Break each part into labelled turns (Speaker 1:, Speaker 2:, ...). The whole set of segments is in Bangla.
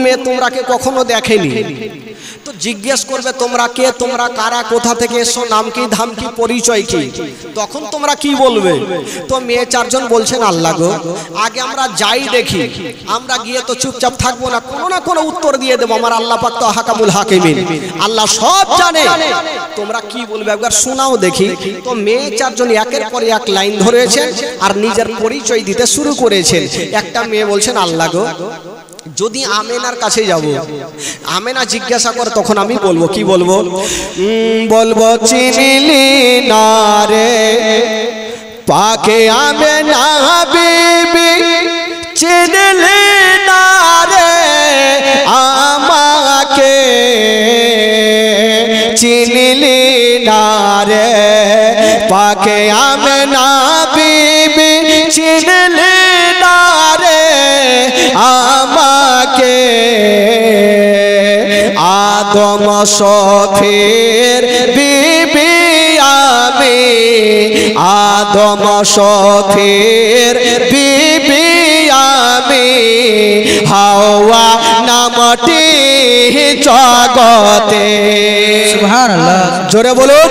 Speaker 1: মেয়ে তোমরাকে কখনো দেখেনি, তো জিজ্ঞেস করবে তোমরা কে, তোমরা কারা, কোথা থেকে এসো, নাম কি, ধাম কি, পরিচয় কি, তখন তোমরা কি বলবে? তো মেয়ে চারজন বলছেন আল্লাহ গো আগে আমরা যাই দেখি, আমরা গিয়ে তো চুপচাপ থাকবো না, কোনো না কোনো উত্তর দিয়ে দেবো, আমার আল্লাহ পাক তো হাকামুল হাকিমিন, আল্লাহ সব জানে, তোমরা কি বলবে একবার শোনাও দেখি। তো মেয়ে চারজন একের পর এক লাইন ধরেছেন আর নিজের পরিচয় দিতে শুরু করেছেন। একটা মেয়ে বলছেন আল্লাহ গো যদি আমেনার কাছে যাব, আমেনা জিজ্ঞাসা করে তখন আমি বলবো, কি বলবো? বলবো চিনিলি না রে পাকে আমেনা বিবি, চিনিলি না রে আমাকে, চিনিলি না রে পাকে আমেনা বিবি, চিনিলি না রে আমাকে, আদম শফির বিবি আমি, আদম শফির বিবি আমি, হাওয়া নামটি জগতে।
Speaker 2: সুবহানাল্লাহ,
Speaker 1: জোরে বলুন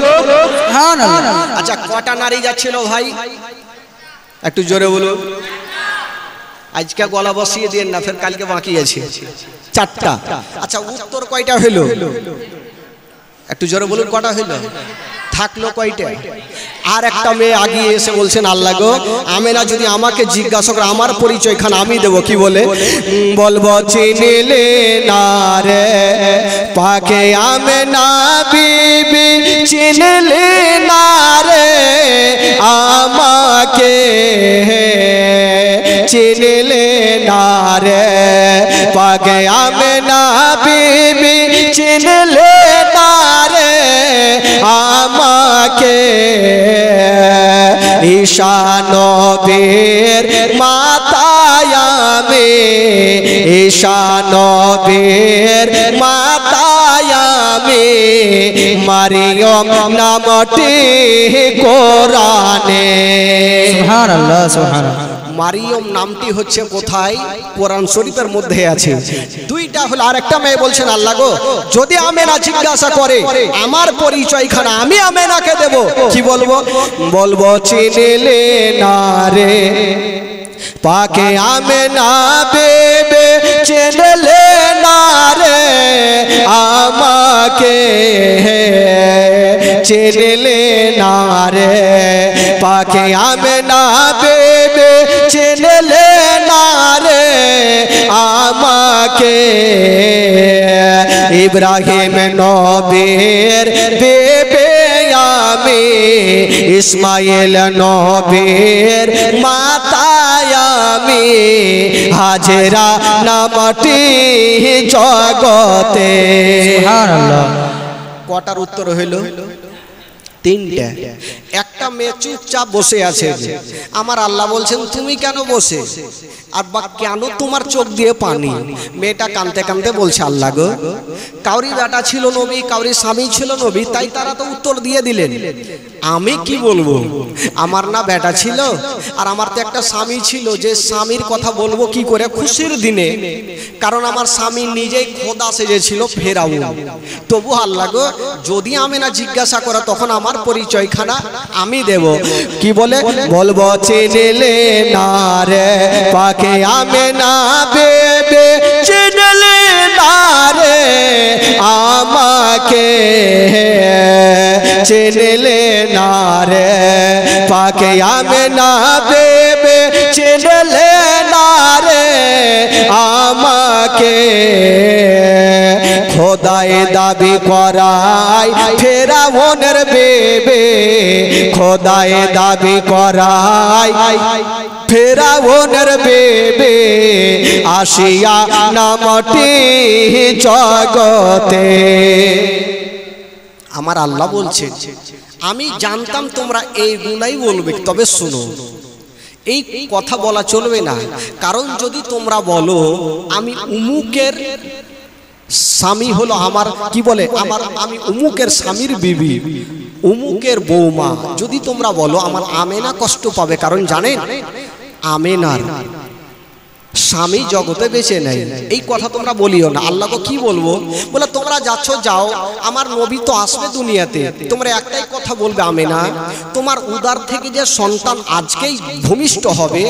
Speaker 2: সুবহানাল্লাহ।
Speaker 1: আচ্ছা কটা নারী যাচ্ছিল ভাই, একটু জোরে বলুন। আজকে গলা বসিয়ে দিন না, ফের কালকে বাকি আছে, চারটা। আচ্ছা উত্তর কয়টা হইলো, একটু জোরে বলুন, কটা হইলো, থাকলো কয়টা? আর একটা মেয়ে আগিয়ে এসে বলছেন আল্লাহ গো আমেনা যদি আমাকে জিজ্ঞাসা করে আমার পরিচয় খান আমি দেবো, কি বলে? বলবো চিনিলে না রে পাকে আমেনা বিবি, চিনিলে না রে আমাকে, চিনিলে না রে পাকে আমেনা বিবি, চিনিলে না রে আমাকে, ঈশা নবীর মাতায় আমি, ঈশা নবীর মাতায় আমি, মারিয়ম নামটি কোরআনে।
Speaker 2: সুবহানাল্লাহ, সুবহানাল্লাহ।
Speaker 1: মারিয়ম নামটি হচ্ছে কোথায়? কোরআন শরীফের মধ্যে আছে। দুইটা হলো। আর একটা মেয়ে বলছেন আল্লাহ গো যদি আমেনা জিজ্ঞাসা করে আমার পরিচয় খানা আমি আমেনাকে দেব, কি বলবো? বলবো চিনিলে না রে পাকে আমেনা বেবে, চিনিলে না রে আমাকে, চিনিলে না রে পাকে আমেনা বেবে, চিনিলে না রে আমাকে, ইব্রাহিম নবীর বেবে আমি, ইসমাইল নবীর মাতায় আমি, হাজেরা নামটি জগতে। সুবহানাল্লাহ। কটার উত্তর হইল? তিনটা। একটা মেয়ে চুপচাপ বসে আছে, আমার আল্লাহ বলছেন তুমি কেন বসে, আর বা কেন তোমার চোখ দিয়ে পানি? মেয়েটা কাঁদতে কাঁদতে বলছে আল্লাহ গো কাউরি বেটা ছিল নবী, কাউরি স্বামী ছিল নবী, তাই তারা তো উত্তর দিয়ে দিলেন, আমি কি বলবো? আমার না বেটা ছিল আর আমার তো একটা স্বামী ছিল, যে স্বামীর কথা বলবো কি করে খুশির দিনে, কারণ আমার স্বামী নিজেই খোদা সেজেছিল ফেরাউন। তবু আল্লাহ গো যদি আমি না জিজ্ঞাসা করে তখন আমার পরিচয় খানা আমি দেব, কি বলে? বলবো চিনিলে না রে পাকে আমেনা বেবে, চিনিলে না রে আমাকে, চিনিলে না রে পাকে আমেনা বেবে, চিনিলে না রে আমাকে, খোদায় দাবি করাই ফেরাউনের বেবে, খোদায় দাবি করাই ফেরাউনের বেবে, আসিয়া নামটি জগতে। আমার আল্লাহ বলছে আমি জানতাম তোমরা এই গুণাই বলবে, তবে শুনো এই কথা বলা চলবে না, কারণ যদি তোমরা বলো আমি উমুকের স্বামী হলো আমার, কি বলে, আমার আমি উমুকের স্বামীর বিবি, উমুকের বৌমা, যদি তোমরা বলো আমার আমেনা কষ্ট পাবে, কারণ জানেন আমেনার স্বামী জগতে বেঁচে নেই, এই কথা তোমরা বলিও না। আল্লাহকে কি বলবো? বলে তোমরা যাচ্ছ যাও, আমার নবী তো আসবে দুনিয়াতে, তোমরা একটাই কথা বলবে আমিনা, তোমার উদার থেকে যে সন্তান আজকেই ভূমিষ্ঠ হবে,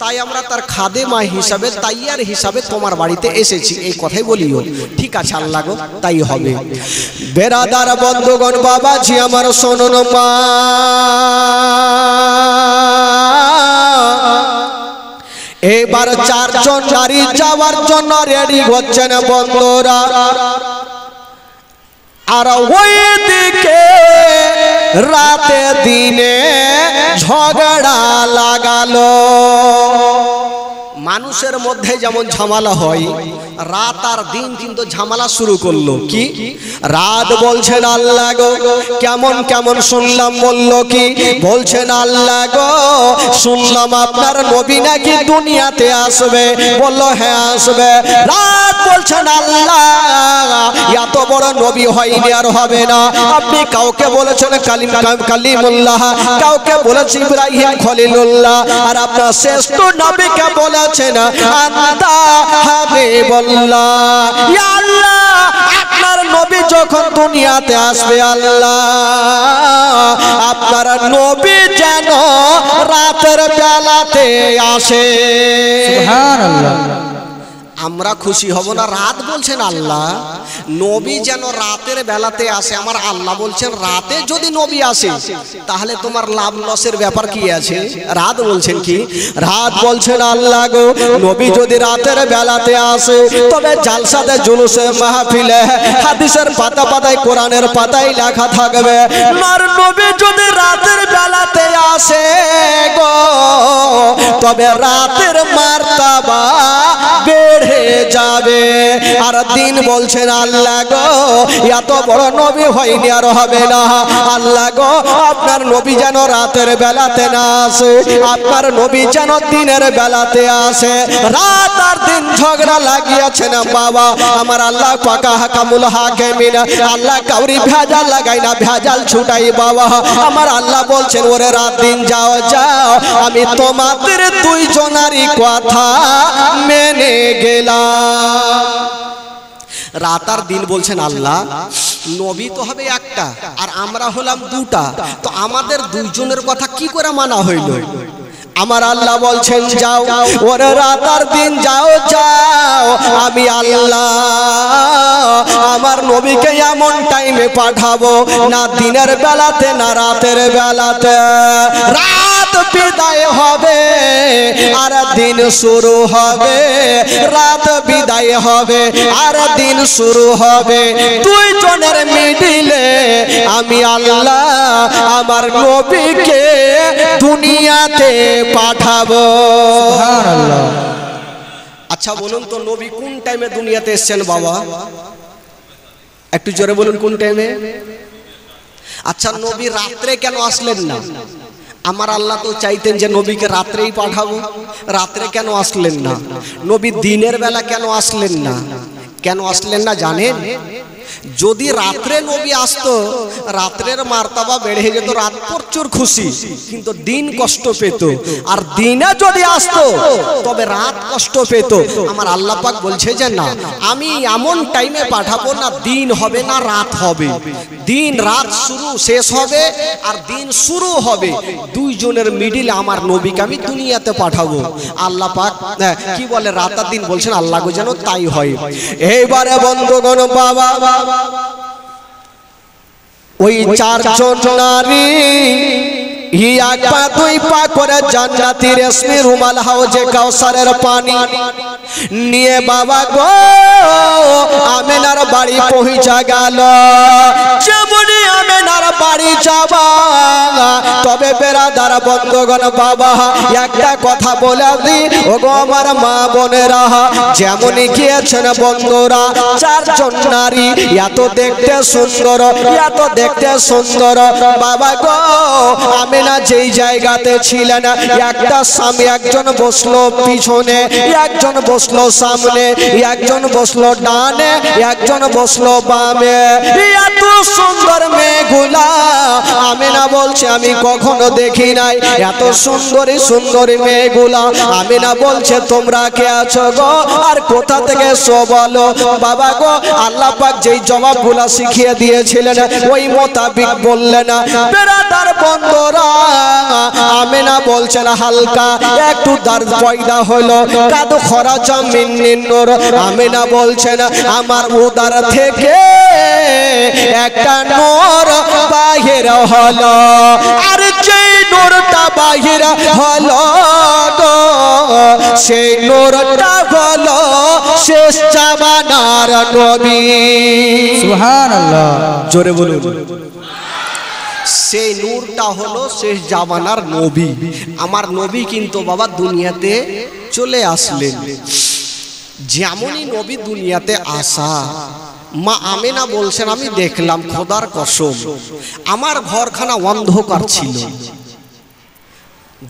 Speaker 1: তাই আমরা তার খাদেমা হিসাবে, তাইয়ার হিসাবে তোমার বাড়িতে এসেছি, এই কথাই বলিও। ঠিক আছে আল্লাহ গো, তাই হবে। বেরাদার বন্ধুগণ, বাবাজি আমার শোনুন মা, এবার চারজন নারী যাওয়ার জন্য রেডি হচ্ছেন বন্ধুরা। আর ওইদিকে রাতে দিনে ঝগড়া লাগালো। মানুষের মধ্যে যেমন ঝামেলা হয়, রাত আর দিন কিন্তু ঝামেলা শুরু করলো। কি রাত বলছেন আল্লাহ গো কেমন কেমন শুনলাম, বলল কি বলছেন আল্লাহ গো শুনলাম আপনার নবী নাকি দুনিয়াতে আসবে, বলল হ্যাঁ আসবে। রাত বলছেন আল্লাহ এত বড় নবী হয়নি আর হবে না, আপনি কাউকে বলেছেন কালিমুল্লাহ, কাউকে বলেছেন ইব্রাহিম খলিলুল্লাহ, আর আপনার শ্রেষ্ঠ নবীকে বলেছেন আন্তা হাবিবুল্লাহ। ইয়া আল্লাহ আপনার নবী যখন দুনিয়াতে আসবে আল্লাহ, আপনার নবী যেন রাতের বেলাতে আসে।
Speaker 2: সুবহানাল্লাহ।
Speaker 1: আমরা খুশি হব না? রাত বলছেন আল্লাহ নবী যেন রাতের বেলাতে আসে। আমার আল্লাহ বলছেন রাতে যদি নবী আসে তাহলে তোমার লাভ লসের ব্যাপার কি আছে? রাত বলছেন কি? রাত বলছেন আল্লাহ গো নবী যদি রাতের বেলাতে আসে তবে জালসাতে জুলুসে মাহফিলে হাদিসের পাতা পাতায় কোরআনের পাতায় লেখা থাকবে আর নবী যদি রাতের বেলাতে আসে গো তবে রাতের মার্তাবা বেড়ে যাবে। আর দিন বলছেন আল্লাহ গো এত বড় নবী হয়নি আর হবে না, আল্লাহ গো আপনার নবী যেন রাতের বেলাতে না আসে, আপনার নবী যেন দিনের বেলাতে আসে। রাত আর দিন ঝগড়া লাগিয়েছেন বাবা আমার আল্লাহ পাকা হাকামুল হাকিমিন, আল্লাহ কাউরি ভেজাল লাগাই না, ভেজাল ছুটাই বাবা। আমার আল্লাহ বলছেন ওরে রাত দিন যাও যাও, আমি তোমাদের দুইজনারই কথা মেনে গেলাম। রাত আর দিন বলছেন আল্লাহ নবী তো হবে একটা আর আমরা হলাম দুটা, তো আমাদের দুইজনের কথা কি করে মানা হইল? আমার আল্লাহ বলছেন যাও ওরে রাত আর দিন যাও যাও, আমি আল্লাহ আমার নবীকে এমন টাইমে পাঠাবো না দিনের বেলাতে না রাতের বেলাতে। রাত বিদায় হবে আর দিন শুরু হবে, রাত বিদায় হবে আর দিন শুরু হবে, দুইজনের মিডিলে আমি আল্লাহ আমার নবীকে দুনিয়াতে পাঠাবো। সুবহানাল্লাহ। আচ্ছা বলুন তো নবী কোন টাইমে দুনিয়াতে এসেছেন বাবা? একটু জোরে বলুন কোন টাইমে? আচ্ছা নবী রাত্রে কেন আসলেন না? আমার আল্লাহ তো চাইতেন যে নবীকে রাত্রেই পাঠাবো, রাত্রে কেন আসলেন না? নবী দিনের বেলা কেন আসলেন না? কেন আসলেন না জানেন? যদি রাত্রে নবী আসতো রাত্রের মার্তাবা বেড়ে যেত, রাত প্রচুর খুশি, কিন্তু দিন কষ্ট পেত। আর দিনে যদি আসতো তবে রাত কষ্ট পেত। আমার আল্লাহ পাক বলছে যে না আমি এমন টাইমে পাঠাবো না দিন হবে না রাত হবে, দিন রাত শুরু শেষ হবে আর দিন শুরু হবে, দুইজনের মিডিলে আমার নবীকে আমি দুনিয়াতে পাঠাবো। আল্লাহ পাক কি বলে রাত আর দিন বলছেন আল্লাহ গো যেন তাই হয়। এইবারে বন্ধুগণ বাবা ওই চারজন নারী এক পা দুই পা করে জান্নাতি রেশমি রুমাল হাউজে কাউসারের পানি নিয়ে বাবা গো আমেনার বাড়ি পৌঁছা গেল। যেমনি আমেনার বাড়ি যাবা তবে বেরাদার বন্ধুগণ বাবা একটা কথা বলে দি ও গো আমার মা বোনেরা, যেমনি গিয়েছেন বন্ধুরা চারজন নারী এত দেখতে সুন্দর, এত দেখতে সুন্দর বাবা গো আমেনা যেই জায়গাতে ছিলেন একটা স্বামী একজন বসলো পিছনে, একজন বসলো সামনে, একজন বসলো ডানে, একজন বসলো বামে। এত সুন্দর মেয়েগুলা আমিনা বলছে আমি কখনো দেখি নাই এত সুন্দরী সুন্দরী মেয়েগুলা। আমিনা বলছে তোমরা কে আছো গো আর কোথা থেকে এসো বলো। বাবা গো আল্লাহ পাক যেই জবাবগুলা শিখিয়ে দিয়েছিলেন ওই মোতাবিক বললেন। বেরাদার বন্ধুরা আমিনা বলছেন হালকা একটু দর্দ পয়দা হলো কাদু খরাজা মিন্নিন নূর। আমিনা বলছেন আমার উদর থেকে একটা নূর বাহির হলো আর যেই নূরটা বাহির হলো গো সেই নূরটা হলো শেষ জামানার নবী।
Speaker 2: সুবহানাল্লাহ,
Speaker 1: জোরে বলুন। সেই নূরটা হলো শেষ জামানার নবী। আমার নবী কিন্তু বাবা দুনিয়াতে চলে আসলেন। যেমনই নবী দুনিয়াতে আসা মা আমিনা বলছেন আমি দেখলাম খোদার কসম আমার ঘরখানা অন্ধকার ছিল।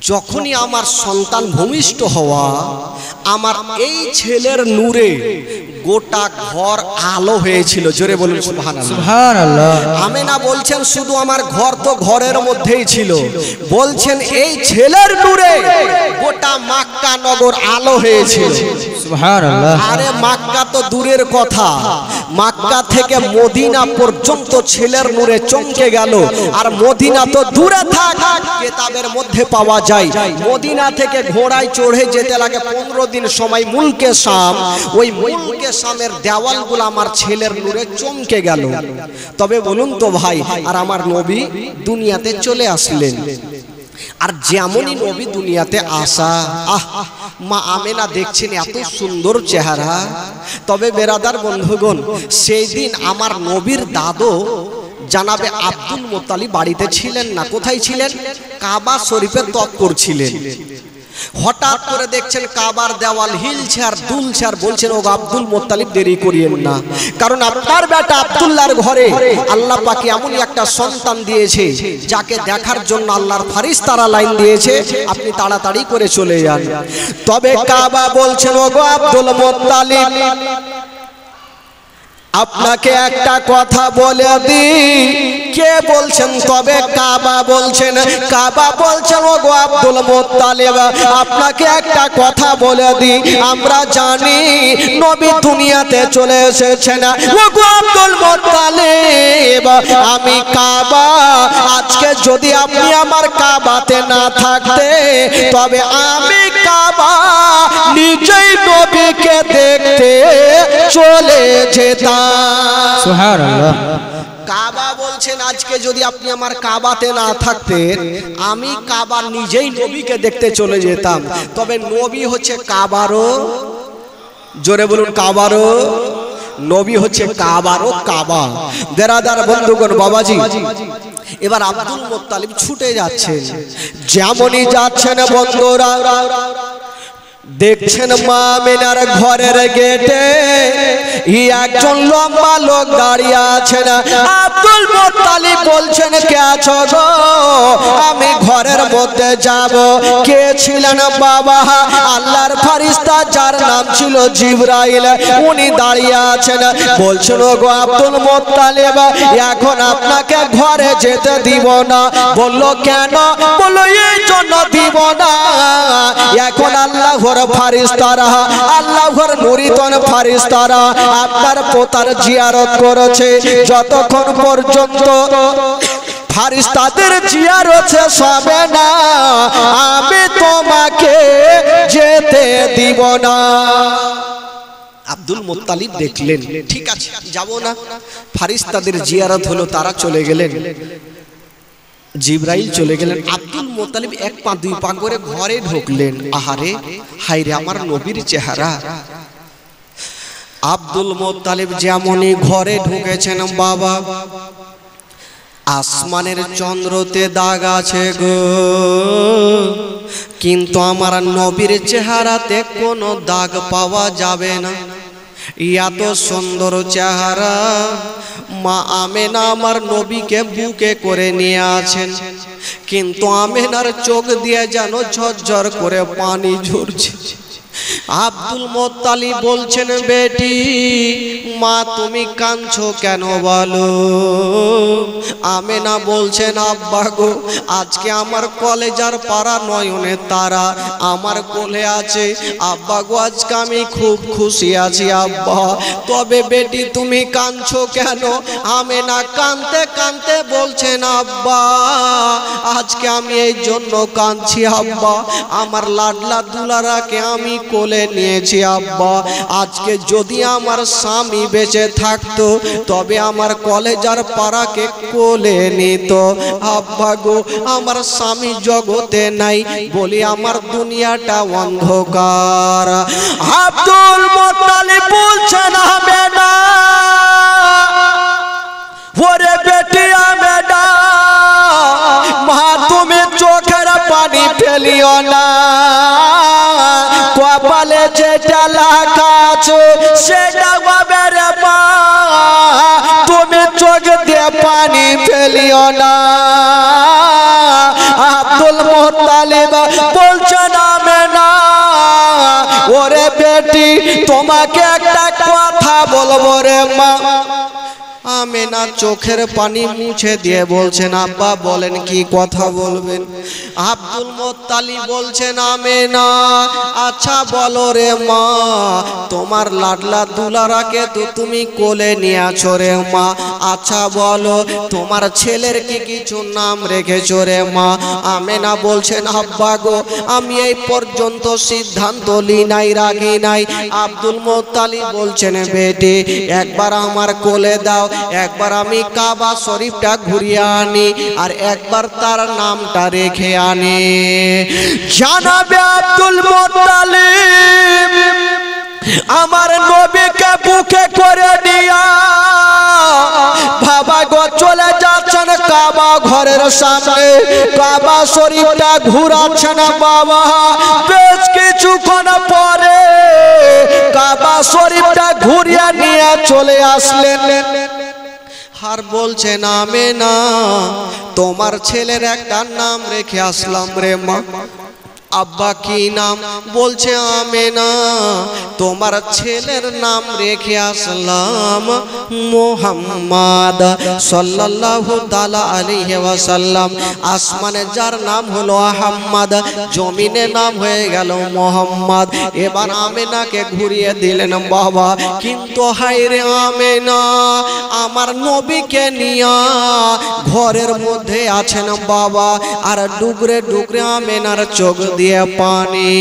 Speaker 1: যখনই আমার সন্তান ভূমিষ্ঠ হওয়া আমার এই ছেলের নূরে গোটা ঘর আলো হয়েছিল। জোরে বলুন সুবহানাল্লাহ।
Speaker 2: সুবহানাল্লাহ।
Speaker 1: আমিনা বলছেন শুধু আমার ঘর তো ঘরের মধ্যেই ছিল, বলছেন এই ছেলের নূরে গোটা মক্কা নগর আলো হয়েছিল।
Speaker 2: সুবহানাল্লাহ।
Speaker 1: আরে মক্কা তো দূরের কথা, মক্কা থেকে মদিনা পর্যন্ত ছেলের নূরে চমকে গেল। আর মদিনা তো দূরে থাক, কিতাবের মধ্যে পাওয়া যায় মদিনা থেকে ঘোড়ায় চড়ে যেতে লাগে 15 দিন সময় মুলকে শাম। ওই মুলকে শামের দেওয়ালগুলো আমার ছেলের নূরে চমকে গেল। তবে বলুন তো ভাই, আর আমার নবী দুনিয়াতে চলে আসলেন। আর যেমনই নবী দুনিয়াতে আসা মা আমিনা দেখছেন এত সুন্দর চেহারা। তবে বেরাদার বন্ধুগণ সেই দিন আমার নবীর দাদু জানাবে আব্দুল মুত্তালিব বাড়িতে ছিলেন না। কোথায় ছিলেন? কাবা শরীফে তপ করছিলেন। হঠাৎ করে দেখছেন কাবার দেওয়াল হিলছে আর দুলছে আর বলছেন ও আব্দুল মুত্তালিব দেরি করিয়েন না, কারণ আপনার বেটা আব্দুল্লাহর ঘরে আল্লাহ পাক এমন একটা সন্তান দিয়েছে যাকে দেখার জন্য আল্লাহর ফারিস্তারা লাইন দিয়েছে, আপনি তাড়াতাড়ি করে চলে যান। তবে কাবা বলছেন ও আব্দুল মুত্তালিব আপনাকে একটা কথা বলে দিই। কে বলছেন? তবে কাবা বলছেন। কাবা বলছেন ও গো আব্দুল মুত্তালিব আপনাকে একটা কথা বলে দিই, আমরা জানি নবী দুনিয়াতে চলে এসেছেন। ও গো আব্দুল মুত্তালিব আমি কাবা, আজকে যদি আপনি আমার কাবাতে না থাকতে তবে আমি কাবা নিজেই নবীকে দেখতে চলে যেতাম।
Speaker 2: সুবহানাল্লাহ।
Speaker 1: কাবা বলছেন আজকে যদি আপনি আমার কাবাতে না থাকতেন আমি কাবা নিজেই নবীকে দেখতে চলে যেতাম। তবে নবী হচ্ছে কাবারও, জোরে বলুন কাবারও নবী হচ্ছে কাবারও কাবা। বেরাদার বন্ধুগণ বাবাজি এবার আব্দুল মুত্তালিব ছুটে যাচ্ছেন। যেমনই যাচ্ছেন বন্ধুরা দেখছেন মা আমিনার ঘরের গেটে একজন লম্বা লোক দাঁড়িয়ে আছেন। আব্দুল মুত্তালিব বলছেন কে আছো গো? আমি ঘরের মধ্যে যাব। কে ছিলেন বাবা? আল্লাহর ফেরেশতা যার নাম ছিল জিবরাইল, উনি দাঁড়িয়ে আছেন। বলছেন গো আব্দুল মুত্তালিব এখন আপনাকে ঘরে যেতে দিব না। বলল কেন? বলল এই জন্য দিব না, এখন আল্লাহর ফারিস্তারা আল্লাহর নুরিতন ফারিস্তারা আপনার পোতার জিয়ারত করেছে। যতক্ষণ পর্যন্ত ফারিস্তাদের জিয়ারত শেষ হবে না আমি তোমাকে যেতে দিব না। আব্দুল মুত্তালিব দেখলেন ঠিক আছে যাব না। ফারিস্তাদের জিয়ারত হলো, তারা চলে গেলেন, জিবরাইল চলে গেলেন। আব্দুল মুত্তালিব এক পা দুই পা করে ঘরে ঢুকলেন। আহারে হায়রে আমার নবীর চেহারা। আব্দুল মুত্তালিব যেমনই ঘরে ঢুকেছেন বাবা আসমানের চন্দ্রতে দাগ আছে গো, কিন্তু আমার নবীর চেহারাতে কোনো দাগ পাওয়া যাবে না। এত সুন্দর চেহারা। মা আমিনা আমার নবীকে বুকে করে নিয়ে আছেন, কিন্তু আমিনার চোখ দিয়ে যেন ঝরঝর করে পানি ঝরছে। আব্দুল মুত্তালিব বলছেন বেটি মা তুমি কাঁদছো কেন বলো? আমেনা বলছেন আব্বা গো, আজকে আমার কলেজার পাড়া নয়নের তারা আমার কোলে আছে আব্বা গো, আজকে আমি খুব খুশি আছি আব্বা। তবে বেটি তুমি কাঁদছো কেন? আমেনা কাঁদতে কাঁদতে বলছেন আব্বা আজকে আমি এই জন্য কাঁদছি আব্বা, আমার লাডলা দুলারাকে আমি কোলে নিয়েছি আব্বা। আজকে যদি আমার স্বামী বেঁচে থাকতো তবে আমার কলেজার পাড়াকে কোলে নিত আব্বা গো। আমার স্বামী জগতে নাই বলি আমার দুনিয়াটা অন্ধকার। আব্দুল মুত্তালিব বলছেন আমেনা, ওরে বেটি আমেনা, মা তুমি চোখের পানি ফেলিও না, কপালে যেটা লেখা আছে সেটা হবে রে মা, তুমি চোখ দিয়ে পানি ফেলিও না। আব্দুল মুত্তালিব বলছেন আমেনা, ওরে বেটি তোমাকে একটা কথা বলবো রে মা। আমেনা চোখের পানি মুছে দিয়ে বলছেন আব্বা বলেন কি কথা বলবেন? আব্দুল মুত্তালিব বলছেন আমেনা আচ্ছা বলো রে মা, তোমার লাডলা দুলারাকে তো তুমি কোলে নিয়ে আছো রে মা, আচ্ছা বলো তোমার ছেলের কি কিছু নাম রেখেছো রে মা? আমেনা বলছেন আব্বা গো আমি এই পর্যন্ত সিদ্ধান্ত লি নাই, রাগি নাই। আব্দুল মুত্তালিব বলছেন বেটি একবার আমার কোলে দাও, একবার আমি কাবা শরীফটা ঘুরিয়ে আনি আর একবার তার নামটা রেখে আনি। জানাবে আব্দুল মুত্তালিব আমার নবীকে বুকে করে দিয়া বাবা গো চলে যাচ্ছেন কাবা ঘরের সামনে, কাবা শরীফটা ঘুরাচ্ছেন বাবা। বেশ কিছুক্ষণ পরে কাবা শরীফটা ঘুরিয়ে নিয়ে চলে আসলেন আর বলছেন আমেনা তোমার ছেলের একটা নাম রেখে আসলাম রে মা। আব্বা কি নাম? বলছে আমেনা তোমার ছেলের নাম রেখে আসলাম মুহাম্মদ সাল্লাল্লাহু তাআলা আলাইহি ওয়াসাল্লাম। আসমানে যার নাম হলো আহমদ, জমিনে নাম হয়ে গেল মুহাম্মদ। এবার আমেনাকে ঘুরিয়ে দিলেন বাবা, কিন্তু হায় রে আমেনা আমার নবীকে নিয়া ঘরের মধ্যে আছেন বাবা, আর ডুগরে ডুগরে আমেনার চোখ দিয়ে পানি।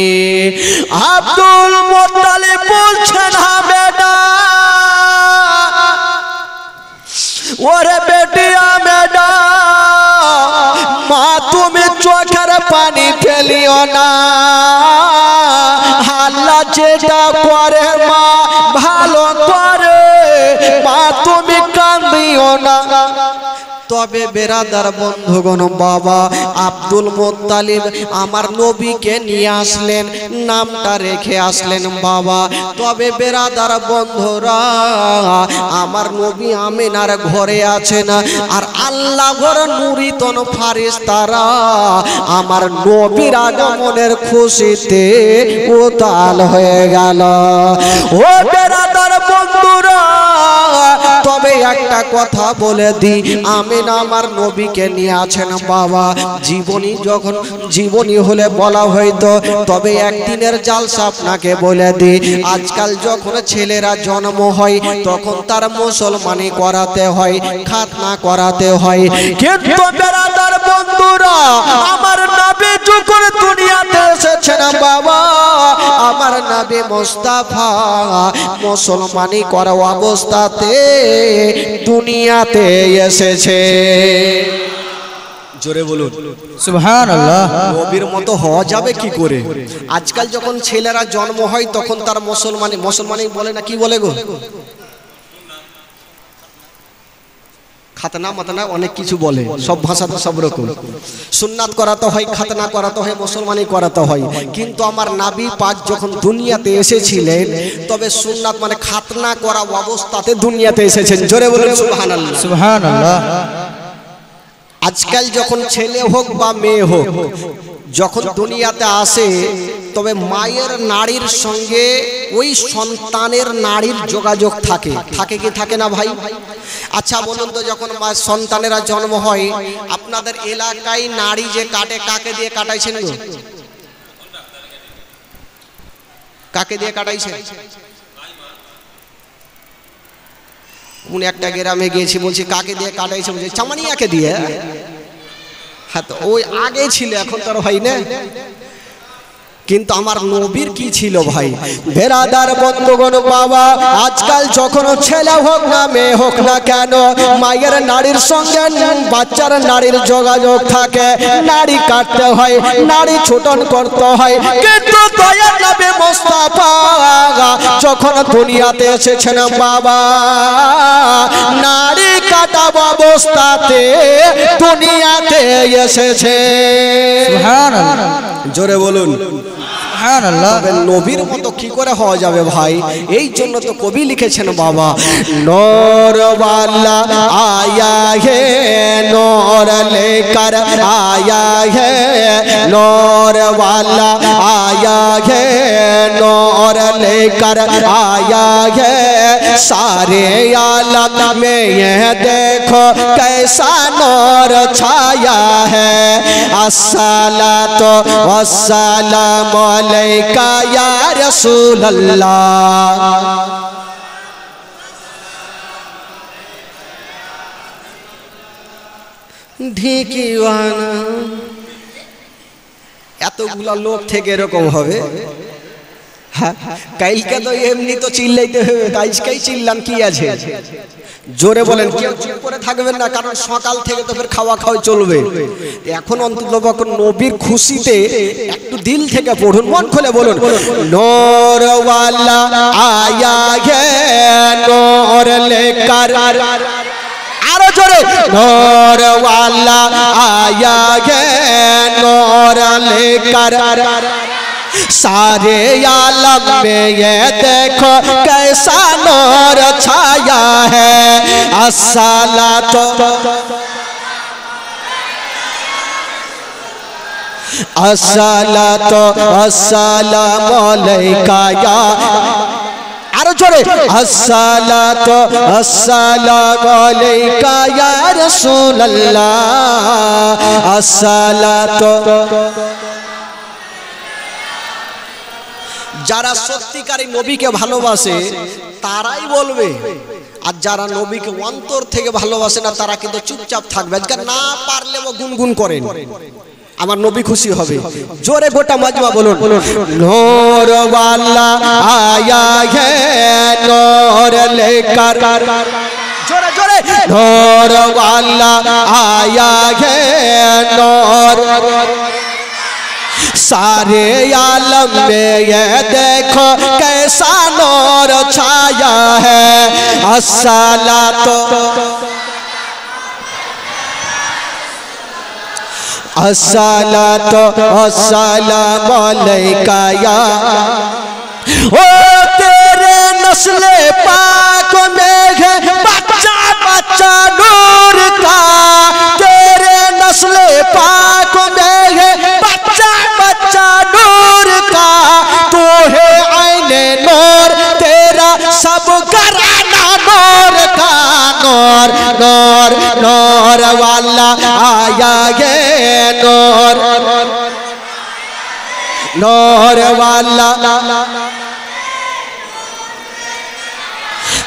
Speaker 1: আব্দুল মুত্তালিব বলছেন আমেনা ওরে বেটি আমেনা মা তুমি চোখের পানি ফেলিও না, আল্লাহ যেটা করে মা ভালো করে, মা তুমি কাঁদিও না। তবে বেরাদার বন্ধুগণ বাবা আব্দুল মুত্তালিব আমার নবীকে নিয়ে আসলেন, নামটা রেখে আসলেন বাবা। তবে বেরাদার বন্ধুরা আমার নবী আমেনার ঘরে আছেন আর আল্লাহর নূরিতন ফারিস্তারা আমার নবীর আগমনের খুশিতে উতাল হয়ে গেল। ও বেরাদার বন্ধুরা তবে একটা কথা বলে দিই, আমেনা আমার নবীকে নিয়ে আছেন বাবা। জীবনী যখন জীবনী হলে বলা হয়তো, তবে একদিনের জালসা আপনাকে বলে দিই। আজকাল যখন ছেলেরা জন্ম হয় তখন তার মুসলমানি করাতে হয়, খাতনা করাতে হয়। কিন্তু বেরাদার বন্ধুরা আমার নবী যখন দুনিয়াতে এসেছেন বাবা, আমার নবী মুস্তাফা মুসলমানি করা অবস্থাতে দুনিয়াতে এসেছে। জোরে বলুন
Speaker 2: সুবহানাল্লাহ।
Speaker 1: নবীর মতো হওয়া যাবে কি করে? আজকাল যখন ছেলেরা জন্ম হয় তখন তার মুসলমানি বলে না, কি বলে গো? খাতনা মাতনা অনেক কিছু বলে, সব ভাষাতে সব রকম। সুন্নাত করাতে হয়, খাতনা করাতে হয়, মুসলমানি করাতে হয়। কিন্তু আমার নবী পাক যখন দুনিয়াতে এসেছিলেন তবে সুন্নাত মানে খাতনা করা অবস্থাতে দুনিয়াতে এসেছেন। জোরে বলুন সুবহানাল্লাহ।
Speaker 2: সুবহানাল্লাহ।
Speaker 1: আজকাল যখন ছেলে হোক বা মেয়ে হোক যখন দুনিয়াতে আসে তবে মায়ের নাড়ির সঙ্গে ওই সন্তানের নাড়ির যোগাযোগ থাকে, থাকে কি থাকে না ভাই? আচ্ছা বলুন তো, যখন সন্তানেরা জন্ম হয় আপনাদের এলাকায় নাড়ি যে কাটে কাকে দিয়ে কাটাইছেন গো? কাকে দিয়ে কাটাইছেন? উনি একটা গ্রামে গিয়েছি, বলছি কাকে দিয়ে কাটাইছে? বলছে চামানিয়াকে দিয়ে। হ্যাঁ, তো ওই আগে ছিল, এখন তো আর হয় না। কিন্তু আমার নবীর কি ছিল ভাই? বেরাদার বন্ধুগণ বাবা, আজকাল যখন ছেলে হোক না মেয়ে হোক না কেন মায়ের নাড়ির সঙ্গে বাচ্চার নাড়ির যোগাযোগ থাকে, নাড়ি কাটতে হয়, নাড়ি ছোটন করতে হয়। কিন্তু দয়ার নবী মুস্তাফা যখন দুনিয়াতে এসেছেন বাবা, নাড়ি কাটা অবস্থাতে দুনিয়াতে এসেছে।
Speaker 2: সুবহানাল্লাহ,
Speaker 1: জোরে বলুন
Speaker 2: সুবহানাল্লাহ।
Speaker 1: নবীর মতো কি করে হওয়া যাবে ভাই? এই জন্য তো কবি লিখেছেন বাবা, নূর ওয়ালা আয়া হে নূর লেকর আয়া হে, নূর ওয়ালা আয়া হে नूर लेकर आया है सारे आलम में, यह देखो कैसा नूर छाया है। अस्सलातु वस्सलामु अलैका या रसूल अल्लाह। ঢিকিওয়ানা এতগুলা লোক থেকে এরকম হবে? কালকে তো এমনি তো চিল্লাইতে হবে, আজকেই চিল্লান কি আছে? জোরে বলেন, কেউ চুপ করে থাকবেন না, কারণ সকাল থেকে তো ফের খাওয়া খাওয়া চলবে। এখন অন্তত নবীর খুশিতে একটু দিল থেকে পড়ুন, মন খুলে বলুন, নূর ওয়ালা আয়া হে নূর লেকর, আরো জোরে, নূর ওয়ালা আয়া হে নূর লেকর सारे आलम में, ये देखो कैसा नूर छाया है। अस्सलातु अस्सलातु वस्सलामु अलैका या, आरो जोरे, अस्सलातु वस्सलामु अलैका या रसूल अल्लाह। अस्सलातु, যারা সত্যিকারী নবীকে ভালোবাসে তারাই বলবে, আর যারা নবীকে অন্তর থেকে ভালোবাসে না তারা কিন্তু চুপচাপ থাকবে। আজকে না পারলে ও গুনগুন করেন, আমার নবী খুশি হবে। জোরে গোটা মাজমা বলুন, নূর ওয়ালা আয়া হে নূর লেকর, জোরে জোরে, নূর ওয়ালা আয়া হে নূর, सारे आलम में ये देखो कैसा नूर छाया है। अस्सलातु अस्सलातु वस्सलामु अलैका या, ओ तेरे नस्ले पाक में है बच्चा बच्चा नूर का, तेरे नस्ले पाक में है बच्चा बच्चा नूर का, तू है आईने नूर तेरा सब घराना नूर का। नूर नूर नूर वाला आया ये नूर, नूर वाला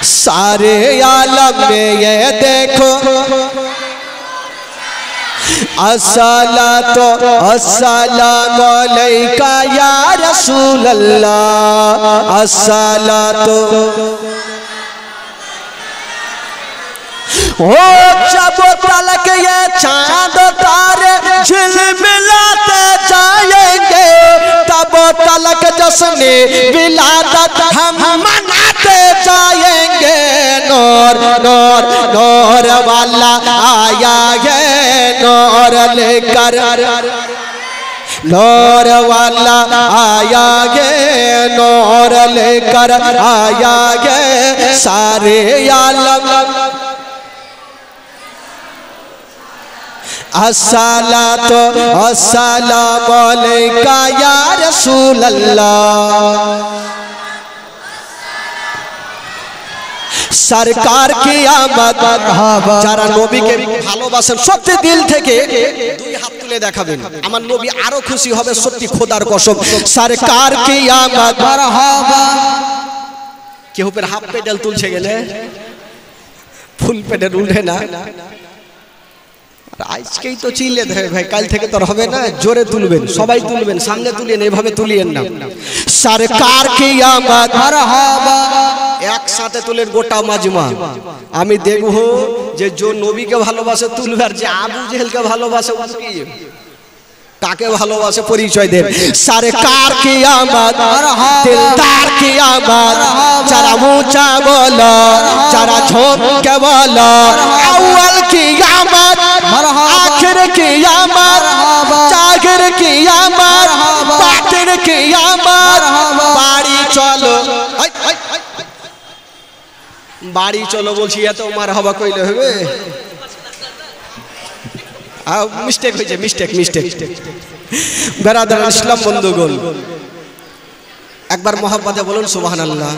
Speaker 1: सारे आलम में, ये देखो अस्सलातु वस्सलामु अलैका या रसूल अल्लाह। अस्सलातु, ओ जब तलक ये चांद तारे झिलमिलाते जाएंगे, तब तलक जश्न विलादत हम मनाते जाएंगे। नूर नूर नूर वाला आया है नूर लेकर, नूर वाला आया है नूर लेकर आया है सारे आलम। अस्सलातु अस्सलामु अलैका या रसूलल्लाह। सरकार की आमद, যারা নবীকে ভালোবাসেন সত্যি দিল থেকে দুই হাত তুলে দেখাবেন, আমার নবী আরো খুশি হবে সত্যি খোদার কসম। সরকার কি আমদ মারহাবা। কেউ উপর হাফ পেডাল তুলছে গেলে ফুল পেডাল উঠে না। আজকেই তো চিল্লে ধরে ভাই, কাল থেকে তো হবে না, জোরে তুলবেন, সবাই তুলবেন, সামনে তুলেন, এইভাবে তুলিয়েন না। সরকার কি আমদ মারহাবা, একসাথে তুলেন গোটা মাজমা। আমি দেখব যে নবীকে ভালোবাসে তুলবে, আর যে আবু জেহেলকে ভালোবাসে কাকে ভালোবাসে পরিচয় দেন। সরকার কি আমদ দিলদার কি আমদ, যারা মুচা বলো, যারা ঝোঁকে বলো, আউয়াল কি আমদ আখির কি আমদ, জাগির কি আমদ বাতিন কি আমদ। বাড়ি চলো, বাড়ি চলো বলছি, এত মারহাবা কইলে হবে? মিস্টেক হয়েছে, মিস্টেক মিস্টেক। বেরাদার ইসলাম বন্ধুগণ, একবার মহব্বতে বলুন সুবহানাল্লাহ।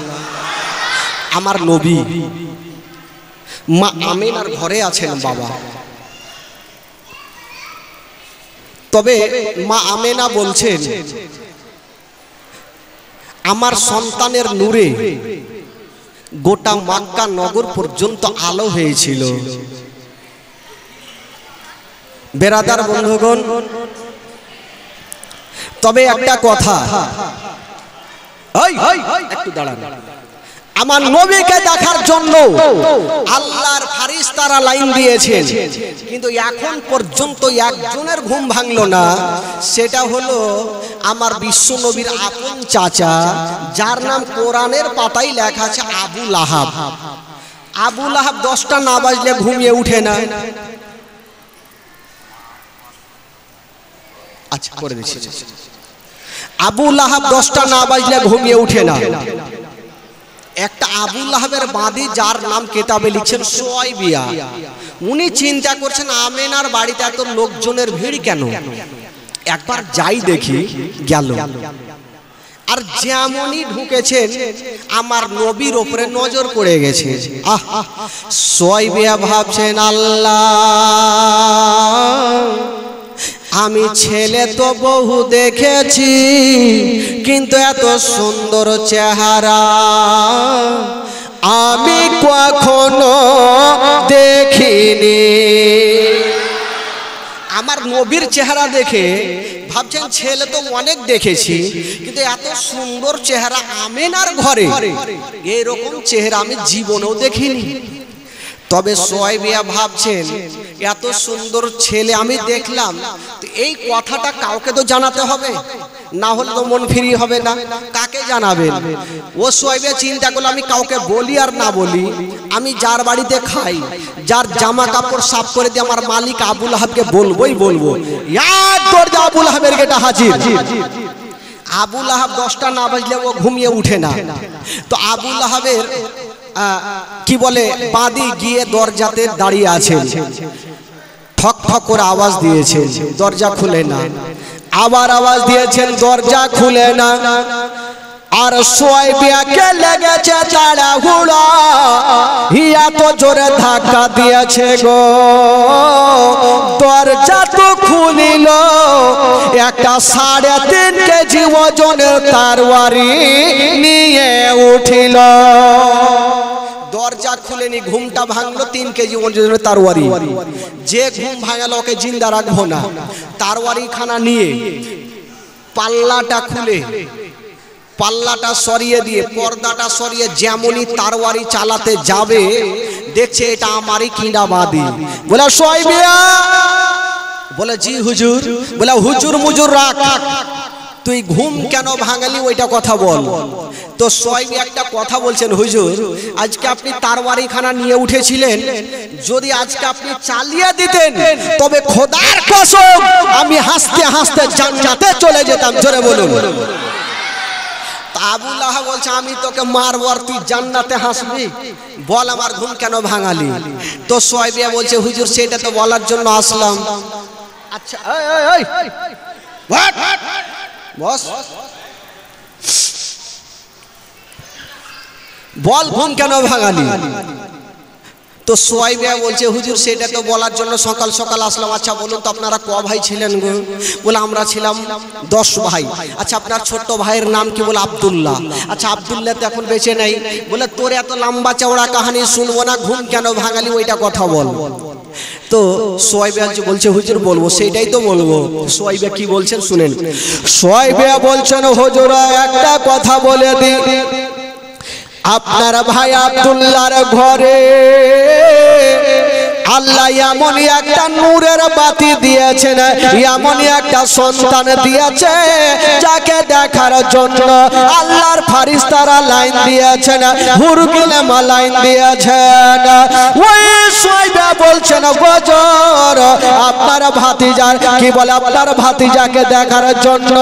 Speaker 1: আমার নবী মা আমিনার ঘরে আছেন বাবা, তবে মা আমিনা বলছেন আমার সন্তানের নূরে গোটা মক্কা নগর পর্যন্ত আলো হয়েছিল। বেরাদার বন্ধুগণ, তবে একটা কথা, একটু দাঁড়ান, আমার নবীকে দেখার জন্য আল্লাহর ফেরেশতারা লাইন দিয়েছেন, কিন্তু এখন পর্যন্ত একজনের ঘুম ভাঙলো না। সেটা হলো আমার বিশ্ব নবীর আপন চাচা, যার নাম কোরআনের পাতায় লেখা আছে আবু লাহাব। আবু লাহাব 10টা না বাজলে ঘুমিয়ে উঠে না। আচ্ছা করে দিচ্ছি, আবু লাহাব 10টা না বাজলে ঘুমিয়ে উঠে না। একটা আবু লাহাবের বাদী, যার নাম কেতাবে লিখছেন সুয়াইবিয়া, উনি চিন্তা করছেন আমিনার বাড়িতে এত লোকজনের ভিড় কেন, একবার যাই দেখি। গেল, আর যেমনই ঢুকেছেন আমার নবীর উপরে নজর পড়ে গেছে। সুয়াইবিয়া ভাবছেন আল্লাহ, আমি ছেলে তো বহু দেখেছি, কিন্তু এত সুন্দর চেহারা আমি কখনো দেখিনি। আমার নবীর চেহারা দেখে ভাবছেন ছেলে তো অনেক দেখেছি, কিন্তু এত সুন্দর চেহারা আমিনার ঘরে, এরকম চেহারা আমি জীবনেও দেখিনি। তবে সুয়াইবিয়া ভাবছেন এত সুন্দর ছেলে আমি দেখলাম, এই কথাটা কাউকে তো জানাতে হবে, না হলে তো মন ফ্রি হবে না। কাকে জানাবেন? ও সুয়াইবিয়া চিন্তা করলো আমি কাউকে বলি আর না বলি, আমি যার বাড়িতে খাই, যার জামা কাপড় সাফ করে দিয়ে আমার মালিক আবু লাহাবকে বলবোই বলবো। এক দরজা আবু লাহাবের গেটে হাজির। আবু লাহাব 10টা না বাজলে ও ঘুমিয়ে উঠে না। তো আবু লাহাবের কি বলে বাদী গিয়ে দরজাতে দাঁড়িয়ে আছেন, ঠক ঠক করে আওয়াজ দিয়েছেন, দরজা খুলে না। আবার আওয়াজ দিয়েছেন, দরজা খুলে না। আর সুয়াইবিয়াকে লেগেছে তাড়াহুড়া, হিয়া তো জোরে ধাক্কা দিয়েছে গো, দরজা তো খুলিল, একটা 3.5 কেজি ওজনের তরবারি নিয়ে উঠিল। দরজা খুলেনি, ঘুমটা ভাঙলো, 3 কেজি ওজনের তরবারি। যে ঘুম ভাঙালো ওকে জিন্দা রাখবো না। তরবারি খানা নিয়ে পাল্লাটা খুলে, পাল্লাটা সরিয়ে দিয়ে, পর্দাটা সরিয়ে যেমনই তরবারি চালাতে যাবে, দেখছে এটা আমারই কিনা বাদী। বলে সুয়াইবিয়া, বলে জি হুজুর। বলে হুজুর মুজুর রাখ, তুই ঘুম কেন ভাঙালি ওইটা কথা বল। তো সুয়াইবি একটা কথা বলছেন, হুজুর আজকে আপনি তরবারি খানা নিয়ে উঠেছিলেন, যদি আজকে আপনি চালিয়ে দিতেন তবে খোদার কসম আমি হাসতে হাসতে জান্নাতে চলে যেতাম। জোরে বলুন। আবু লাহাব বলছে আমি তোকে মারবো আর তুই জান্নাতে হাসবি, বল আমার ঘুম কেন ভাঙালি। তো সুয়াইবিয়া বলছে হুজুর সেটা তো বলার জন্য আসলাম। আচ্ছা বস বল ঘুম কেন ভাঙালি? তো সোয়াইবা বলছে হুজুর সেটা তো বলার জন্য সকাল সকাল আসলাম। আচ্ছা বলুন তো আপনারা ক ভাই ছিলেন গো? বলে আমরা ছিলাম 10 ভাই। আচ্ছা আপনার ছোট্ট ভাইয়ের নাম কি? বলে আব্দুল্লাহ। আচ্ছা আব্দুল্লাহ তো এখন বেঁচে নেই। বলে তোর এত লম্বা চওড়া কাহিনী শুনবো না, ঘুম কেন ভাঙালি ওইটা কথা বল। তো সোয়াইবা বলছে হুজুর বলবো, সেটাই তো বলবো। সোয়াইবা কি বলছেন শুনেন। সোয়াইবা বলছেন হুজুর একটা কথা বলে দিই, আপনার ভাই আব্দুল্লাহর ঘরে আল্লাহ এমন একটা নূরের বাতি দিয়েছেন, এমন একটা সন্তান দিয়েছে যাকে দেখার জন্য আল্লাহর ফেরেশতারা লাইন দিয়েছেন, হুরগিলেমা লাইন দিয়েছেন। ওই সোয়াইবা বলছেন হুজুর আপনার ভাতিজার কি বলে, আপনার ভাতিজাকে দেখার জন্য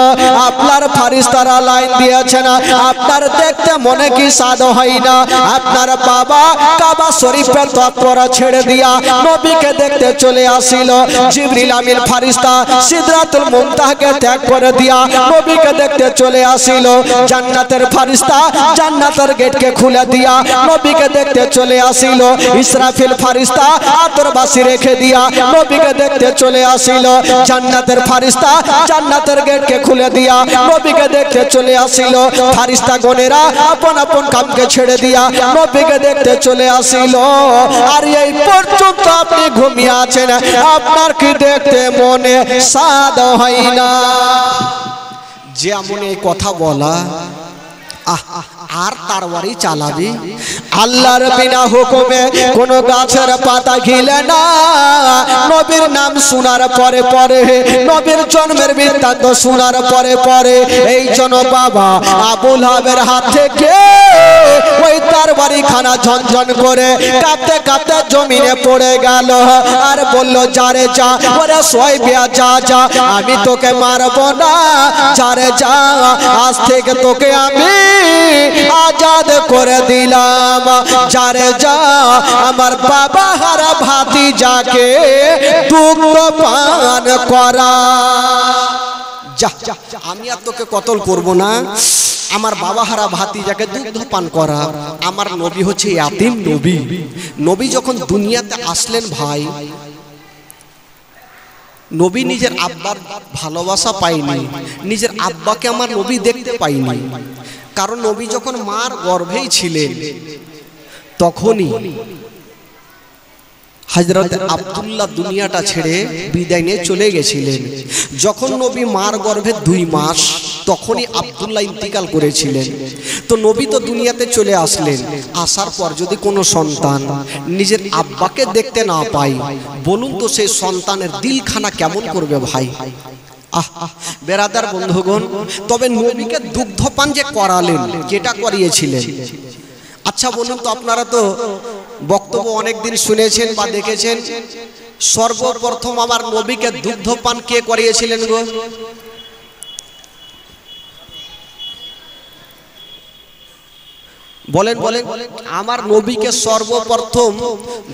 Speaker 1: আপনার ফেরেশতারা লাইন দিয়েছেন, আপনার দেখতে মনে কি সাদ হয় না? আপনার বাবা কাবা শরীফের তৎপরা ছেড়ে দিয়া নবীকে দেখতে চলে আসিল। জিবরিল আমিন ফেরেশতা সিদরাতুল মুনতাহাকে ত্যাগ করে দিয়া নবীকে দেখতে চলে আসিল। জান্নাতের ফেরেশতা জান্নাতের গেটকে খুলে দিয়া নবীকে দেখতে চলে আসিল। ইসরাফিল ফেরেশতা আতরবাসী রেখে দিয়া নবীকে দেখতে চলে আসিল। জান্নাতের ফেরেশতা জান্নাতের গেটকে খুলে দিয়া নবীকে দেখতে চলে আসিল। ফেরেশতা গণেরা আপন আপন কামকে ছেড়ে দিয়া নবীকে দেখতে চলে আসিল। আর এই পর্যন্ত আপনি ঘুমিয়ে আছেন, আপনার কি দেখতে মনে সাদ হয় না? যেমন এই কথা বলা আর তার বাড়ি চালাবি। আল্লাহর বিনা হুকুমে কোন গাছের পাতা গিলে না। নবীর নাম শোনার পরে পরে, নবীর জন্মের বৃত্তান্ত শোনার পরে পরে এই জন বাবা আবুল হাবের হাত থেকে ওই তার বাড়ি খানা ঝনঝন করে কাঁপতে কাঁপতে জমিনে পড়ে গেল। আর বলল যারে যা, ওরে সোয়াইবা যা যা, আমি তোকে মারবো না, যারে যা আজ থেকে তোকে আমি আজাদ করে দিলাম। যারে যা আমার বাবা হারা ভাতিজাকে দুগ্ধ পান করা। যা আমি আর তোকে কতল করব না, আমার বাবা হারা ভাতিজাকে দুগ্ধ পান করা। আমার নবী হচ্ছে ইয়াতিম নবী। নবী যখন দুনিয়াতে আসলেন ভাই, নবী নিজের আব্বার ভালোবাসা পায়নি, নিজের আব্বাকে আমার নবী দেখতে পাইনি। কারণ নবী যখন মার গর্ভেই ছিলেন তখনই হযরত আব্দুল্লাহ দুনিয়াটা ছেড়ে বিদায় নিয়ে চলে গেছিলেন। যখন নবী মার গর্ভে 2 মাস তখনই আব্দুল্লাহ ইন্তিকাল করেছিলেন। তো নবী তো দুনিয়াতে চলে আসলেন, আসার পর যদি কোনো সন্তান নিজের আব্বাকে দেখতে না পায়, বলুন তো সেই সন্তানের দিলখানা কেমন করবে ভাই? বেরাদার বন্ধুগণ, তবে নবীকে দুগ্ধপান যে করালেন, যেটা করিয়েছিলেন, আচ্ছা বলুন তো আপনারা তো বক্তব্য অনেকদিন শুনেছেন বা দেখেছেন, সর্বপ্রথম আমার নবীকে দুগ্ধপান কে করিয়েছিলেন গো? বলেন বলেন, আমার নবীকে সর্বপ্রথম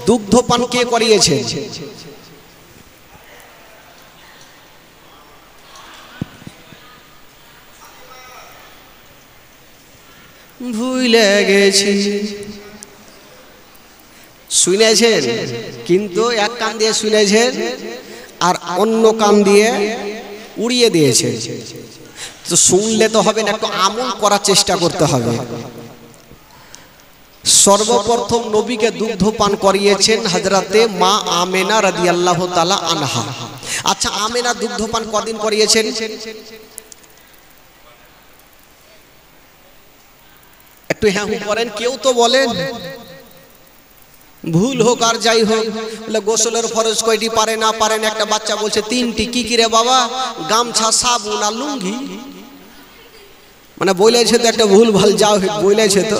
Speaker 1: দুগ্ধপান কে করিয়েছেন? ভুলে গেছি। শুনেছেন কিন্তু এক কান দিয়ে শুনেছেন আর অন্য কান দিয়ে উড়িয়ে দিয়েছে। তো শুনলে তো হবে না, একটু আমল করার চেষ্টা করতে হবে। সর্বপ্রথম নবীকে দুগ্ধ পান করিয়েছেন হযরতে মা আমেনা রাদিয়াল্লাহু তাআলা আনহা। আচ্ছা আমেনা দুগ্ধ পান কদিন করিয়েছেন? একটু হ্যাঁ করেন, কেউ তো বলেন। ভুল হোক আর যাই হোক, বলে গোসলের ফরজ কয়টি পারে না পারেন? একটা বাচ্চা বলছে 3টি। কি কি রে বাবা? গামছা, সাবুন আর লুঙ্গি। মানে বলেছে তো একটা ভুল ভাল, যাও বলেছে তো।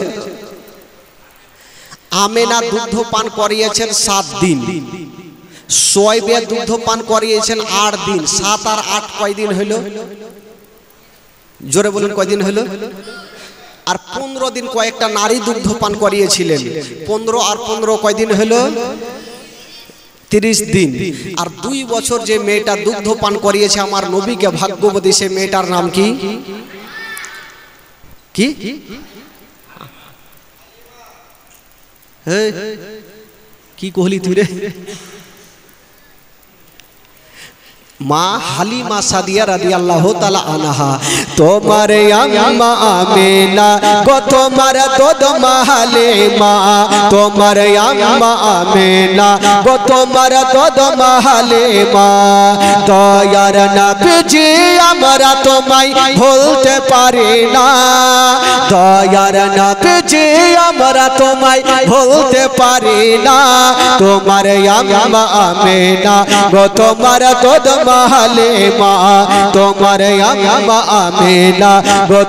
Speaker 1: আমেনা দুগ্ধ পান করিয়েছেন 7 দিন, সোয়াইবা দুগ্ধ পান করিয়েছেন 8 দিন। 7 আর 8 কয়দিন হইল? জোরে বলুন কয়দিন হইল? আর 15 দিন কয়েকটা নারী দুগ্ধ পান করিয়েছিলেন। 15 আর 15 কয়দিন হলো? 30 দিন আর 2 বছর যে মেয়েটা দুগ্ধ পান করিয়েছে আমার নবীকে ভাগ্যবতী, সে মেয়েটার নাম কি? কি কি কহলি তুই রে? মা হালিমা সাদিয়া রাদিয়াল্লাহু তাআলা আনহা। তোমার আম্মা আমিনা গো তোমার দুধ মাহালে মা, তোমার আম্মা আমিনা গো তোমার দুধ মাহালে মা। দয়ার নবীজি আমরা তোমায় ভুলতে পারি না, দয়ার নবীজি আমরা তোমায় ভুলতে পারি না। তোমার আম্মা আমিনা গো তোমার দুধ মাহালে মা, তোমার আম্মা আমিনা গো